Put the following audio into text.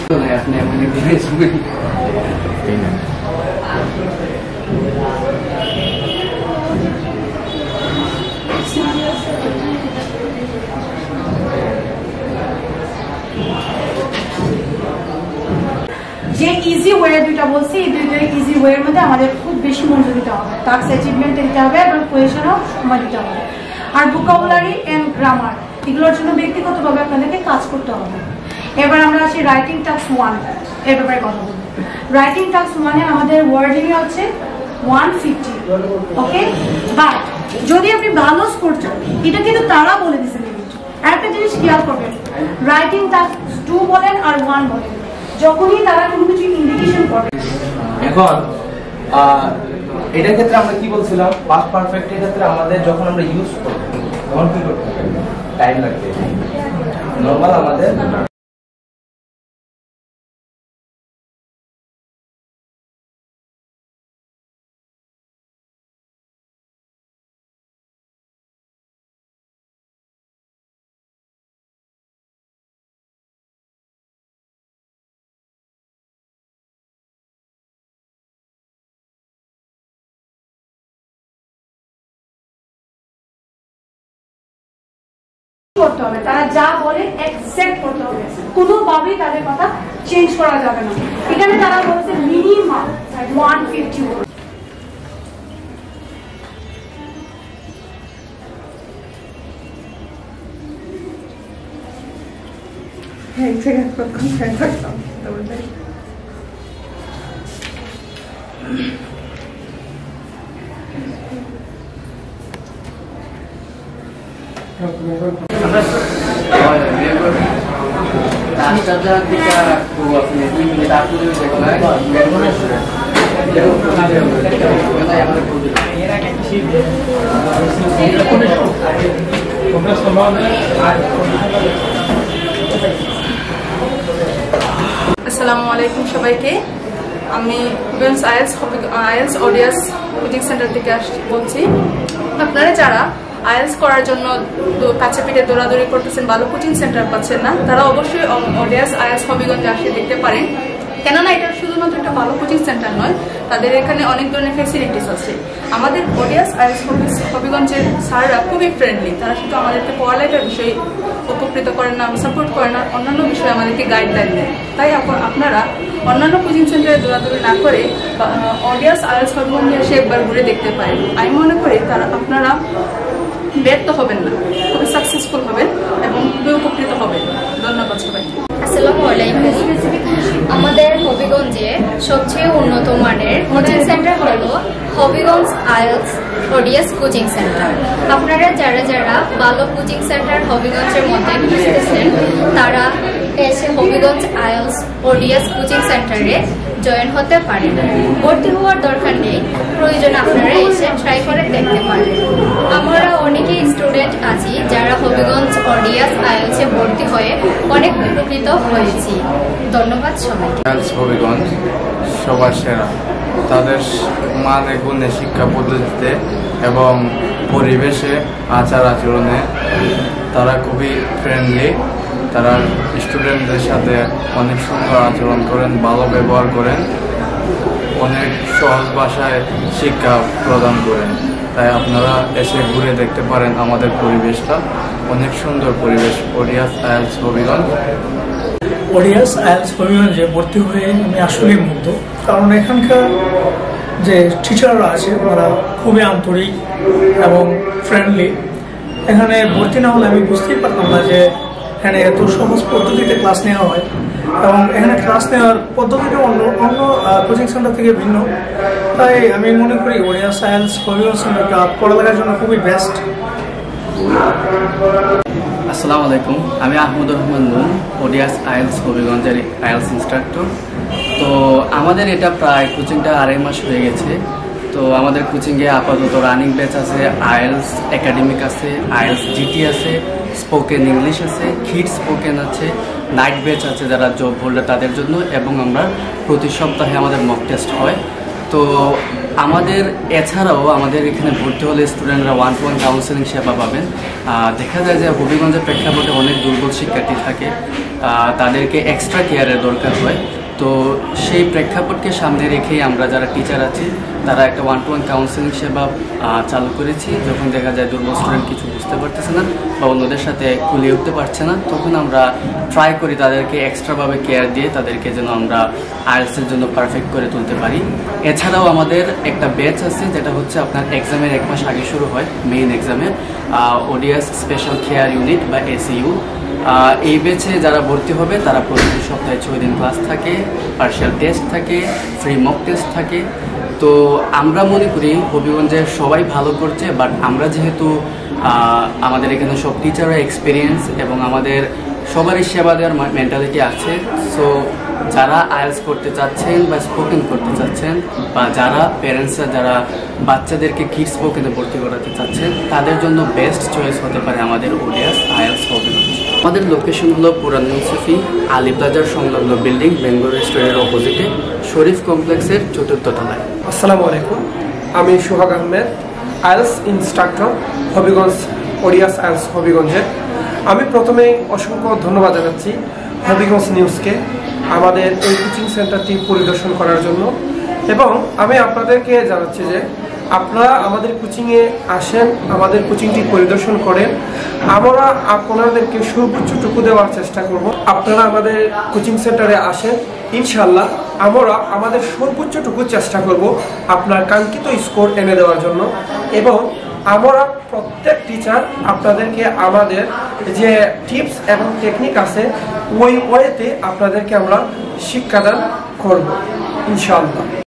যে easy way দুইটা বলছি, এই দুইটা ইজি ওয়ের মধ্যে আমাদের খুব বেশি মনোযোগ দিতে হবে, টাস্ক অ্যাচিভমেন্ট দিতে হবে এবং কোয়েশনও সময় দিতে হবে। আর ভোকাবুলারি এন্ড গ্রামার এগুলোর জন্য ব্যক্তিগতভাবে আপনাদেরকে কাজ করতে হবে। এবার আমরা আসি রাইটিং টাস্ক 1 এর ব্যাপারে কথা বলবো। রাইটিং টাস্ক 1 এ আমাদের ওয়ার্ডিং হচ্ছে 150, ওকে। বাট যদি আপনি ভালো স্কোর চান, এটা কিন্তু তারা বলে দিয়েছে। একটা জিনিস খেয়াল করবেন, রাইটিং টাস্ক 2 বলেন আর 1 বলেন, যখনই তারা কোনো কিছু ইন্ডিকেশন করে। এখন এটার ক্ষেত্রে আমরা কি বলছিলাম, পাস্ট পারফেক্ট এর ক্ষেত্রে আমাদের যখন আমরা ইউজ করব তখন কি করতে হবে, টাইম লাগবে। নরমাল আমাদের করতে হবে, তারা যা বলে অ্যাকসেপ্ট করতে হবে, কোনোভাবেই তাদের কথা চেঞ্জ করা যাবে না। এখানে তারা বলছে মিনিমাম 150 ওয়ার্ড। আসসালামু আলাইকুম সবাইকে। আমি আইএলস ওডিএস কোচিং সেন্টার থেকে বলছি। আপনারা যারা আইএলস করার জন্য কাছে পিঠে দৌড়াদৌড়ি করতেছেন, ভালো কোচিং সেন্টার পাচ্ছেন না, তারা অবশ্যই ওডিএস আইএলস হবিগঞ্জে আসে দেখতে পারেন। কেননা এটা শুধুমাত্র একটা ভালো কোচিং সেন্টার নয়, তাদের এখানে অনেক ধরনের ফ্যাসিলিটিস আছে। আমাদের ওডিএস আইএলস হবিগঞ্জের স্যাররা খুবই ফ্রেন্ডলি। তারা শুধু আমাদেরকে পড়ালেখার বিষয়ে উপকৃত করেন না, সাপোর্ট করেন না, অন্যান্য বিষয়ে আমাদেরকে গাইডলাইন দেন। তাই আপনারা অন্যান্য কোচিং সেন্টারে দৌড়াদৌড়ি না করে ওডিএস আইএলস হবিগঞ্জে এসে একবার ঘুরে দেখতে পারেন। আমি মনে করি আপনারা ব্যর্থ হবেন না, খুবই সাকসেসফুল হবেন এবং খুবই উপকৃত হবেন। ধন্যবাদ সবাইকে। আসসালামু আলাইকুম। আমাদের হবিগঞ্জে সবচেয়ে উন্নত মানের কোচিং সেন্টার হলো Habiganj IELTS ODS coaching centre. আপনারা যারা ভালো কোচিং সেন্টার হবিগঞ্জের মধ্যে খুঁজতেছেন, তারা এসে হবিগঞ্জ আইএলস ওডিএস কোচিং সেন্টারে জয়েন হতে পারেন। ভর্তি হওয়ার দরকার নেই, প্রয়োজন আপনারা এসে ট্রাই করে দেখতে পারেন। আমরা অনেকেই স্টুডেন্ট আছি যারা হবিগঞ্জ ওডিএস আইএলসে ভর্তি হয়ে অনেক উপকৃত হয়েছি। ধন্যবাদ সবাইকে। হবিগঞ্জ সবার সেরা, তাদের মানে গুণে শিক্ষা পদ্ধতিতে এবং পরিবেশে আচার আচরণে তারা খুবই ফ্রেন্ডলি। তারা স্টুডেন্টদের সাথে অনেক সুন্দর আচরণ করেন, ভালো ব্যবহার করেন, অনেক সহজ ভাষায় শিক্ষা প্রদান করেন। তাই আপনারা এসে ঘুরে দেখতে পারেন আমাদের পরিবেশটা, অনেক সুন্দর পরিবেশ ODS IELTS Habiganj. ODS IELTS হবিগঞ্জে ভর্তি হয়ে আমি আসলেই মুগ্ধ, কারণ এখানকার যে টিচাররা আছে ওরা খুবই আন্তরিক এবং ফ্রেন্ডলি। এখানে ভর্তি না হলে আমি বুঝতেই পারতাম না যে এখানে এত সহজ পদ্ধতিতে ক্লাস নেওয়া হয় এবং এখানে ক্লাস নেওয়ার পদ্ধতিটা অন্য কোচিং সেন্টার থেকে ভিন্ন। তাই আমি মনে করি ওডিএস আইএলস হবিগঞ্জ সেন্টারটা পড়ালেখার জন্য খুবই বেস্ট। আসসালামু আলাইকুম, আমি আহমদুর রহমান নুন, ওডিএস আইএলস হবিগঞ্জের আইএলস ইনস্ট্রাক্টর। তো আমাদের এটা প্রায় কোচিংটা 2.5 মাস হয়ে গেছে। তো আমাদের কোচিংয়ে আপাতত রানিং ব্যাচ আছে, আইএলস একাডেমিক আছে, আইএলস জিটি আছে, স্পোকেন ইংলিশ আছে, কিডস স্পোকেন আছে, নাইট ব্যাচ আছে যারা জব হোল্ডার তাদের জন্য, এবং আমরা প্রতি সপ্তাহে আমাদের মক টেস্ট হয়। তো আমাদের এছাড়াও আমাদের এখানে ভর্তি হলে স্টুডেন্টরা 1-to-1 কাউন্সেলিং সেবা পাবেন। দেখা যায় যে হবিগঞ্জের প্রেক্ষাপটে অনেক দুর্বল শিক্ষার্থী থাকে, তাদেরকে এক্সট্রা কেয়ারের দরকার হয়। তো সেই প্রেক্ষাপটকে সামনে রেখেই আমরা যারা টিচার আছি তারা একটা 1-to-1 কাউন্সেলিং সেবা চালু করেছি। যখন দেখা যায় দুর্বল স্টুডেন্ট কিছু বুঝতে পারতেছে না বা অন্যদের সাথে কুলিয়ে উঠতে পারছে না, তখন আমরা ট্রাই করি তাদেরকে এক্সট্রাভাবে কেয়ার দিয়ে তাদেরকে যেন আমরা আইএলটিএসের জন্য পারফেক্ট করে তুলতে পারি। এছাড়াও আমাদের একটা ব্যাচ আছে যেটা হচ্ছে আপনার এক্সামের 1 মাস আগে শুরু হয়, মেইন এক্সামের ওডিএস স্পেশাল কেয়ার ইউনিট বা এসইউ। এই ব্যাচে যারা ভর্তি হবে তারা প্রতি সপ্তাহে 6 দিন ক্লাস থাকে, পার্শিয়াল টেস্ট থাকে, ফ্রি মক টেস্ট থাকে। তো আমরা মনে করি হবিগঞ্জে সবাই ভালো করছে, বাট আমরা যেহেতু আমাদের এখানে সব টিচাররা এক্সপিরিয়েন্স এবং আমাদের সবারই সেবা দেওয়ার মেন্টালিটি আছে। সো যারা আইএলটিএস করতে চাচ্ছেন বা স্পোকেন করতে চাচ্ছেন বা যারা প্যারেন্টসরা যারা বাচ্চাদেরকে কিডস স্পোকেনে ভর্তি করাতে চাচ্ছেন তাদের জন্য বেস্ট চয়েস হতে পারে আমাদের ওডিএস আইএলটিএস হবিগঞ্জ। আমাদের লোকেশন হলো পুরান মুন্সিফি আলী প্লাজার সংলগ্ন বিল্ডিং, বেঙ্গল রেস্টুরেন্টের অপোজিটে, শরীফ কমপ্লেক্সের 4র্থ তলায়। আসসালামু আলাইকুম, আমি Sohag Ahmed, IELTS instructor Habiganj ODS IELTS হবিগঞ্জে। আমি প্রথমেই অসংখ্য ধন্যবাদ জানাচ্ছি হবিগঞ্জ নিউজকে আমাদের এই কোচিং সেন্টারটি পরিদর্শন করার জন্য, এবং আমি আপনাদেরকে জানাচ্ছি যে আপনারা আমাদের কোচিংয়ে আসেন, আমাদের কোচিংটি পরিদর্শন করেন। আমরা আপনাদেরকে সর্বোচ্চটুকু দেওয়ার চেষ্টা করব। আপনারা আমাদের কোচিং সেন্টারে আসেন, ইনশাল্লাহ আমরা আমাদের সর্বোচ্চটুকু চেষ্টা করব আপনার কাঙ্ক্ষিত স্কোর এনে দেওয়ার জন্য, এবং আমরা প্রত্যেক টিচার আপনাদেরকে আমাদের যে টিপস এবং টেকনিক আছে ওই ওয়েতে আপনাদেরকে আমরা শিক্ষাদান করব ইনশাআল্লাহ।